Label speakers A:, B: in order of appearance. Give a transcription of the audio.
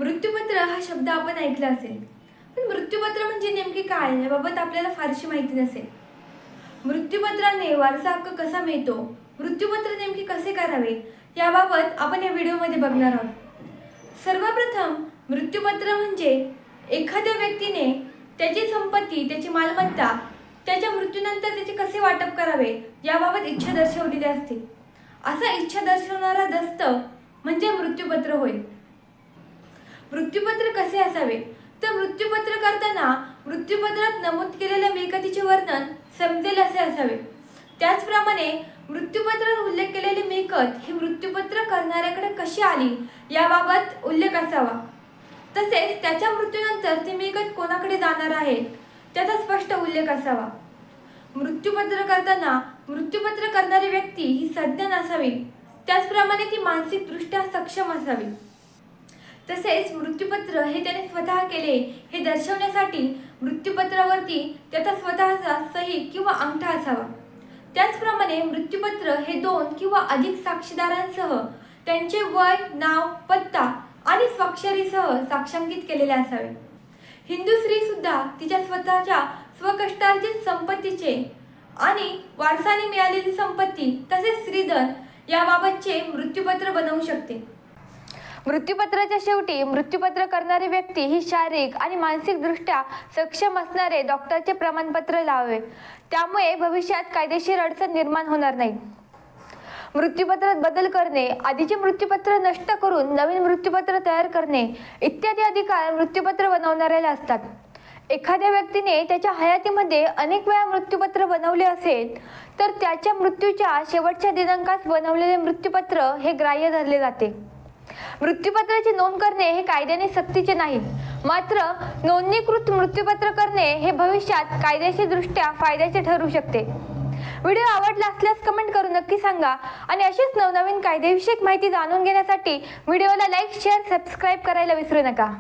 A: मृत्यूपत्र हा शब्द आपण ऐकला असेल, पण मृत्यूपत्र म्हणजे नेमके काय याबाबत आपल्याला फारशी माहिती नसेल। मृत्यूपत्राने वारसा हक्क कसा मिळतो, मृत्यूपत्र नेमके कसे करावे याबाबत आपण या व्हिडिओमध्ये बघणार आहोत। सर्वप्रथम मृत्यूपत्र म्हणजे एखाद्या व्यक्तीने त्याची संपत्ती, त्याची मालमत्ता त्याच्या मृत्यूनंतर त्याचे कसे वाटप करावे याबाबत इच्छा दर्शवलेली असते। असा इच्छा दर्शवणारा दस्त म्हणजे मृत्यूपत्र होय। मृत्यूपत्र कसे असावे तर मृत्यूपत्र करताना मृत्यूपत्रात नमूद केलेल्या मिळकतीचे वर्णन समजेल असे असावे। त्याचप्रमाणे मृत्यूपत्रात उल्लेख केलेली मिळकत ही मृत्यूपत्र करणाऱ्याकडे कशी आली याबाबत उल्लेख असावा। तसेच त्याच्या मृत्यूनंतर ती मिळकत कोणाकडे जाणार आहे त्याचा स्पष्ट उल्लेख असावा। मृत्यूपत्र करताना मृत्यूपत्र करणारी व्यक्ती ही सज्ञान असावी, त्याचप्रमाणे ती मानसिकदृष्ट्या सक्षम असावी। तसेच मृत्यूपत्र हे त्याने स्वतः केले हे दर्शवण्यासाठी मृत्यूपत्रावरती त्याचा स्वतःचा सही किंवा अंगठा असावा। त्याचप्रमाणे मृत्यूपत्र हे 2 किंवा अधिक साक्षीदारांसह त्यांचे वय, नाव, पत्ता आणि स्वाक्षरीसह साक्षांकित केलेले असावे। हिंदू स्त्री सुद्धा तिच्या स्वतःच्या स्वकष्टार्जित संपत्तीचे आणि वारसाने मिळालेली संपत्ती तसेच स्त्रीधन याबाबतचे मृत्यूपत्र बनवू शकते। मृत्यूपत्राच्या शेवटी मृत्यूपत्र करणारी व्यक्ती ही शारीरिक आणि मानसिकदृष्ट्या सक्षम असणारे डॉक्टरचे प्रमाणपत्र लावावे, त्यामुळे भविष्यात कायदेशीर अडचण निर्माण होणार नाही। मृत्यूपत्रात बदल करणे, आधीचे मृत्यूपत्र नष्ट करून नवीन मृत्यूपत्र तयार करणे इत्यादी अधिकार मृत्यूपत्र बनवणाऱ्याला असतात। एखाद्या व्यक्तीने त्याच्या हयातीमध्ये अनेक वेळा मृत्यूपत्र बनवले असेल तर त्याच्या मृत्यूच्या शेवटच्या दिनांकास बनवलेले मृत्यूपत्र हे ग्राह्य धरले जाते। मृत्यूपत्राची नोंद करणे हे कायद्याने सक्तीचे नाही, मात्र नोंदणीकृत मृत्यूपत्र करणे हे भविष्यात कायदेशीरदृष्ट्या फायद्याचे ठरू शकते। व्हिडिओ आवडला असल्यास कमेंट करून नक्की सांगा आणि अशीच नवनवीन कायदेविषयक माहिती जाणून घेण्यासाठी व्हिडिओला लाईक, शेअर, सबस्क्राईब करायला विसरू नका।